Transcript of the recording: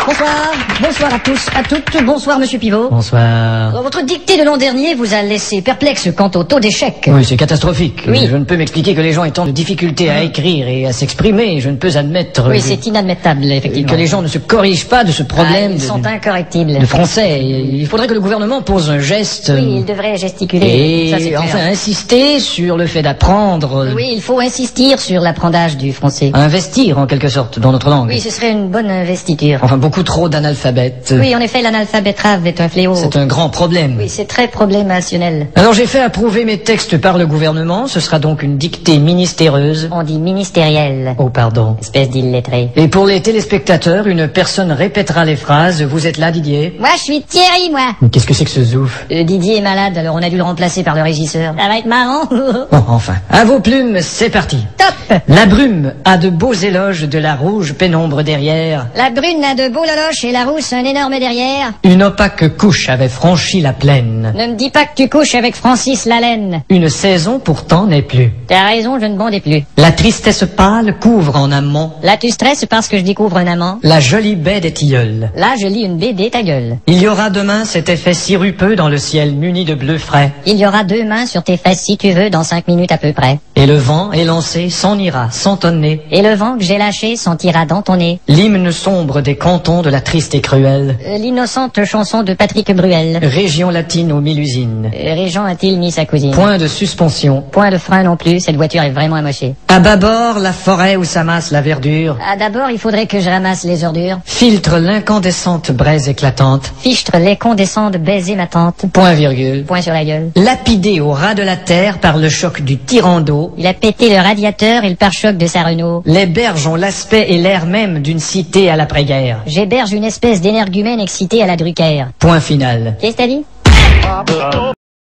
Bonsoir, bonsoir à tous, à toutes, bonsoir Monsieur Pivot. Bonsoir. Dans votre dictée de l'an dernier vous a laissé perplexe quant au taux d'échec. Oui, c'est catastrophique. Oui. Je ne peux m'expliquer que les gens aient tant de difficultés à écrire et à s'exprimer. Je ne peux admettre Oui, c'est inadmettable, effectivement. que les gens ne se corrigent pas de ce problème Ils sont incorrectibles. de français. Il faudrait que le gouvernement pose un geste Oui, il devrait gesticuler. et Ça, c'est clair. enfin insister sur le fait d'apprendre, Oui, il faut insister sur l'apprentissage du français. investir en quelque sorte dans notre langue. Oui, ce serait une bonne investiture. Enfin, beaucoup trop d'analphabètes. Oui, en effet, l'analphabétrave est un fléau. C'est un grand problème. Oui, c'est très problémationnel. Alors j'ai fait approuver mes textes par le gouvernement. Ce sera donc une dictée ministéreuse. On dit ministériel. Oh, pardon. Espèce d'illettré. Et pour les téléspectateurs, une personne répétera les phrases. Vous êtes là, Didier? Moi, je suis Thierry, moi. Qu'est-ce que c'est que ce zouf? Didier est malade, alors on a dû le remplacer par le régisseur. Ça va être marrant. Bon, enfin. À vos plumes, c'est parti. Top. La brume a de beaux éloges de la rouge pénombre derrière. La brune a de beaux loloches et la rousse un énorme derrière. Une opaque couche avait franchi la plaine. Ne me dis pas que tu couches avec Francis Lalaine. Une saison pourtant n'est plus. T'as raison, je ne bondais plus. La tristesse pâle couvre en amont Là, tu stresses parce que je découvre un amant. la jolie baie des tilleuls. Là, je lis une BD, ta gueule. Il y aura demain cet effet sirupeux dans le ciel muni de bleu frais. Il y aura 2 mains sur tes fesses si tu veux dans 5 minutes à peu près. Et le vent élancé s'en ira sans tonner. Et le vent que j'ai lâché sentira dans ton nez. L'hymne sombre des cantons de la triste et cruelle L'innocente chanson de Patrick Bruel. région latine aux 1000 usines. Régent a-t-il mis sa cousine? Point de suspension. Point de frein non plus, cette voiture est vraiment amochée. À bâbord, la forêt où s'amasse la verdure Ah, d'abord, il faudrait que je ramasse les ordures. filtre l'incandescente braise éclatante. Fichtre les condescends de baiser ma tante. Point virgule. Point sur la gueule. Lapidé au ras de la terre par le choc du tyran d'eau, Il a pété le radiateur et le pare-choc de sa Renault. les berges ont l'aspect et l'air même d'une cité à l'après-guerre. J'héberge une espèce d'énergumène excité à la Drucker. Point final. Qu'est-ce que t'as dit?